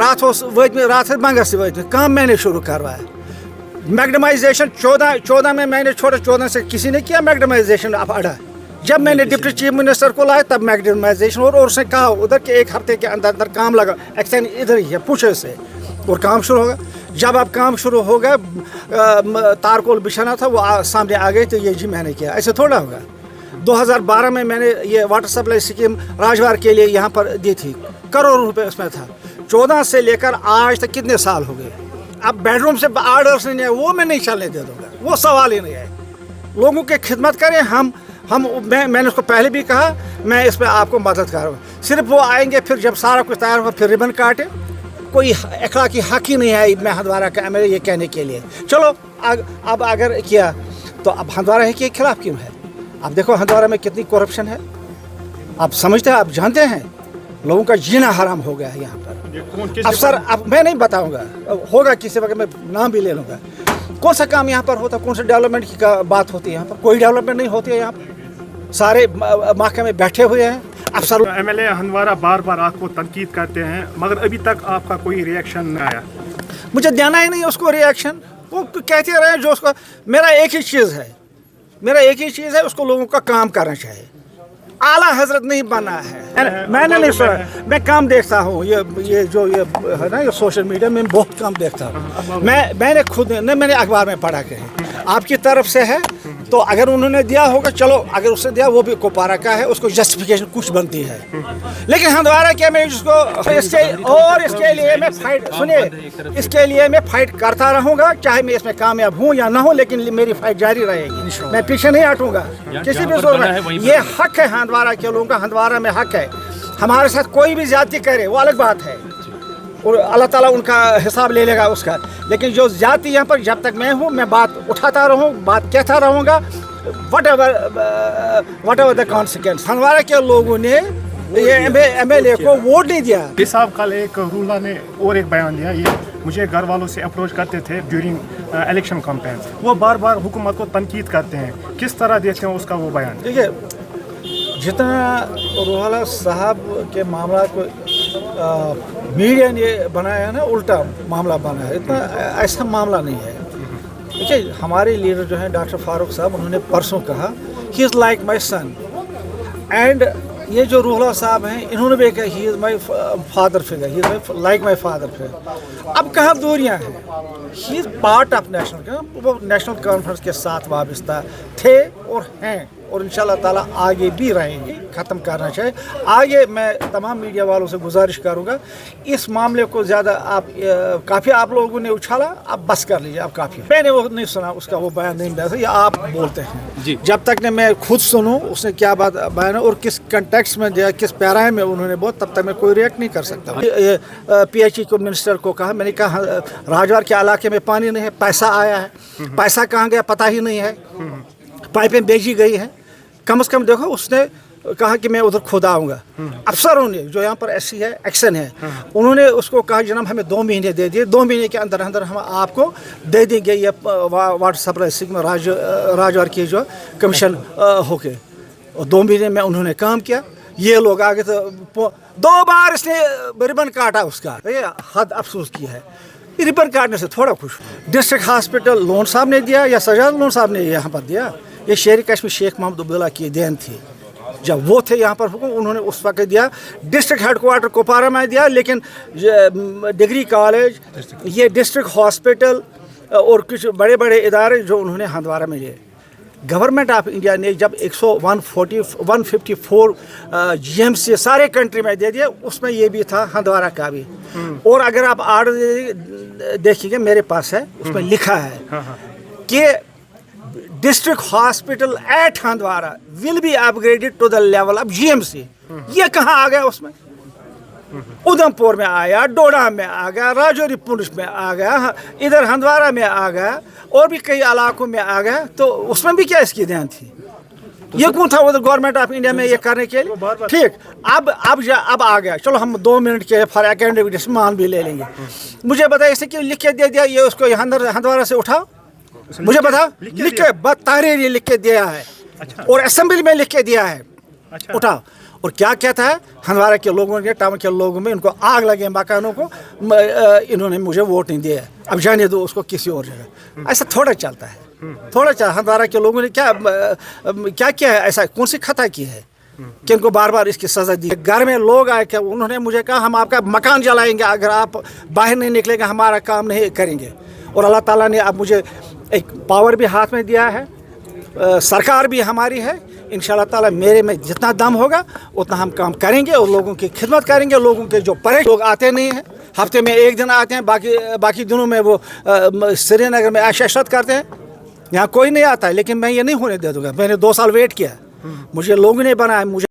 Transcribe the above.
रात बंगर से वत काम मैंने शुरू करवाया। मैग्डमाइजेशन 14 में मैंने छोड़ा, 14 से किसी ने किया मैग्डमाइजेशन अब अड़ा। जब मैंने डिप्टी चीफ मिनिस्टर को लाया तब मैग्डमाइजेशन, और उसने कहा उधर के 1 हफ्ते के अंदर अंदर काम लगा, एक्शन इधर ही है पूछे से, और काम शुरू होगा। जब अब काम शुरू हो गया, तारकोल बिछाना था, वो सामने आ गए, तो ये जी मैंने किया, ऐसे थोड़ा होगा। 2012 में मैंने ये वाटर सप्लाई स्कीम राजवार के लिए यहाँ पर दी थी, करोड़ों रुपए उसमें था। 14 से लेकर आज तक कितने साल हो गए। अब बेडरूम से आर्डर्स नहीं है, वो मैं नहीं चलने दे दूँगा, वो सवाल ही नहीं है। लोगों की खिदमत करें हम मैंने उसको पहले भी कहा, मैं इस पर आपको मदद करूँगा। सिर्फ वो आएंगे, फिर जब सारा कुछ तैयार होगा फिर रिबन काटे, कोई अखलाकी हक ही नहीं है मैं हंदवारा का मेरे ये कहने के लिए। चलो अब अगर किया तो अब हंदवारा के खिलाफ क्यों है? अब देखो हंदवारा में कितनी करप्शन है, आप समझते हैं, आप जानते हैं, लोगों का जीना हराम हो गया है यहाँ पर। अफसर अब मैं नहीं बताऊँगा, होगा किसी वक्त मैं नाम भी ले लूँगा। कौन सा काम यहाँ पर होता, कौन सा डेवलपमेंट की बात होती है यहाँ पर? कोई डेवलपमेंट नहीं होती है यहाँ पर। सारे महकमे बैठे हुए हैं। अफसर एमएलए हंदवारा बार बार आपको तनकीद करते हैं, मगर अभी तक आपका कोई रिएक्शन नहीं आया। मुझे देना ही नहीं उसको रिएक्शन, वो कहते रहे जो उसको। मेरा एक ही चीज़ है, उसको लोगों का काम करना चाहिए। आला हजरत नहीं बना है। मैंने नहीं सुना, मैं काम देखता हूँ, ये जो ये है ना, ये सोशल मीडिया में बहुत कम देखता हूँ। मैंने खुद नहीं, मैंने अखबार में पढ़ा के है, आपकी तरफ से है तो अगर उन्होंने दिया होगा चलो, अगर उसने दिया वो भी कोपारा का है, उसको जस्टिफिकेशन कुछ बनती है। लेकिन हंदवारा के मैं जिसको इसके लिए मैं फाइट, सुनिए, इसके लिए मैं फाइट करता रहूँगा, चाहे मैं इसमें कामयाब हूँ या ना हूँ, लेकिन मेरी फाइट जारी रहेगी। मैं पीछे नहीं हटूँगा किसी भी जोर में। ये हक है हंदवारा के लोगों का, हंदवारा में हक है। हमारे साथ कोई भी जाति करे वो अलग बात है, और अल्लाह ताला उनका हिसाब ले लेगा उसका। लेकिन जो जाति यहाँ पर, जब तक मैं हूँ, मैं बात उठाता रहूँ, बात कहता रहूँगा, what ever the consequence. Handwara के लोगों ने ये एमएलए को वोट नहीं दिया। इस साहब कल एक रूला ने और एक बयान दिया, ये मुझे घर वालों से अप्रोच करते थे ड्यूरिंग इलेक्शन कैंपेन, वो बार बार हुकूमत को तनकीद करते हैं, किस तरह देखते हैं उसका वो बयान? देखिए, जितना रूहाला साहब के मामला को मीडिया ने बनाया ना, उल्टा मामला बनाया, इतना ऐसा मामला नहीं है। देखिए, हमारे लीडर जो हैं डॉक्टर फारूक साहब, उन्होंने परसों कहा he is like my son, and ये जो रूहाला साहब हैं, इन्होंने भी कहा he is my father figure, he is like my father figure. अब कहाँ दूरियाँ हैं? He is part of national, वो नेशनल कॉन्फ्रेंस के साथ वाबस्ता थे और हैं, और इंशाल्लाह ताला आगे भी रहेंगे। ख़त्म करना चाहिए। आगे मैं तमाम मीडिया वालों से गुजारिश करूँगा, इस मामले को ज़्यादा आप काफ़ी आप लोगों ने उछाला, आप बस कर लीजिए, आप काफ़ी। मैंने वो नहीं सुना, उसका वो बयान नहीं दिया, ये आप बोलते हैं जी। जब तक ने मैं खुद सुनूँ उसने क्या बात बयान और किस कंटेक्स्ट में दिया, किस पैराए में उन्होंने बहुत, तब तक मैं कोई रिएक्ट नहीं कर सकता। PHE को मिनिस्टर को कहा, मैंने कहा राजवार के इलाके में पानी नहीं है, पैसा आया है, पैसा कहाँ गया पता ही नहीं है, पाइपें भेजी गई हैं, कम से कम देखो। उसने कहा कि मैं उधर खुद आऊँगा। अफसरों ने जो यहाँ पर ऐसी है एक्शन है, उन्होंने उसको कहा जनाब हमें 2 महीने दे दिए, 2 महीने के अंदर अंदर हम आपको दे देंगे ये वाटर सप्लाई स्कीम राजवार की जो कमीशन होके। और 2 महीने में उन्होंने काम किया। ये लोग आगे तो 2 बार इसने रिबन काटा उसका, ये हद अफसोस की है। रिबन काटने से थोड़ा खुश। डिस्ट्रिक्ट हॉस्पिटल लोन साहब ने दिया या सजाद लोन साहब ने यहाँ पर दिया? ये शेर कश्मीर शेख मोहम्मद अब्दुल्ला की देन थी, जब वो थे यहाँ पर हुक्म, उन्होंने उस वक्त दिया। डिस्ट्रिक्ट हेडक्वार्टर कोपारा में दिया, लेकिन डिग्री कॉलेज, ये डिस्ट्रिक्ट हॉस्पिटल और कुछ बड़े बड़े इदारे जो उन्होंने हंदवारा में लिए। गवर्नमेंट ऑफ इंडिया ने जब 154 GMC सारे कंट्री में दे दिया, उसमें ये भी था हंदवारा का भी। और अगर आप आर्डर देखिएगा, मेरे पास है, उसमें लिखा है कि district hospital at Handwara will be upgraded to the level of GMC। ये कहाँ आ गया? उसमें उधमपुर में आया, डोडा में आ गया, राजौरी पुंछ में आ गया, इधर हंदवारा में आ गया, और भी कई इलाकों में आ गया। तो उसमें भी क्या इसकी ध्यान थी? ये कौन था उधर गवर्नमेंट ऑफ इंडिया में ये करने के लिए? ठीक, अब आ गया। चलो हम 2 मिनट के फॉर एकेडमिक मान भी ले लेंगे। मुझे बताइए इसे क्यों लिख के दे दिया, ये उसको हंदवारा से उठाओ, मुझे बता। लिख के तहरीर लिख के दिया है, और असेंबली में लिख के दिया है, उठाओ। اور کیا کہتا ہے ہندوارہ کے لوگوں نے ٹاؤن کے لوگوں میں ان کو آگ لگے مکانوں کو انہوں نے مجھے ووٹ نہیں دیا اب جانے دو اس کو کسی اور جگہ ایسا تھوڑا چلتا ہے تھوڑا ہندوارہ کے لوگوں نے کیا کیا ہے ایسا کون سی خطا کی ہے کہ ان کو بار بار اس کی سزا دی گھر میں لوگ آئے کہ انہوں نے مجھے کہا ہم آپ کا مکان جلائیں گے اگر آپ باہر نہیں نکلیں گے ہمارا کام نہیں کریں گے اور اللہ تعالیٰ نے اب مجھے ایک پاور بھی ہاتھ میں دیا ہے سرکار بھی ہماری ہے انشاءاللہ تعالیٰ میرے میں جتنا دم ہوگا اتنا ہم کام کریں گے اور لوگوں کی خدمت کریں گے لوگوں کے جو لوگ آتے نہیں ہیں ہفتے میں ایک دن آتے ہیں باقی دنوں میں وہ سری نگر میں عشرت کرتے ہیں یہاں کوئی نہیں آتا ہے لیکن میں یہ نہیں ہونے دے دوں گا میں نے 2 سال ویٹ کیا مجھے لوگوں نے بنایا مجھے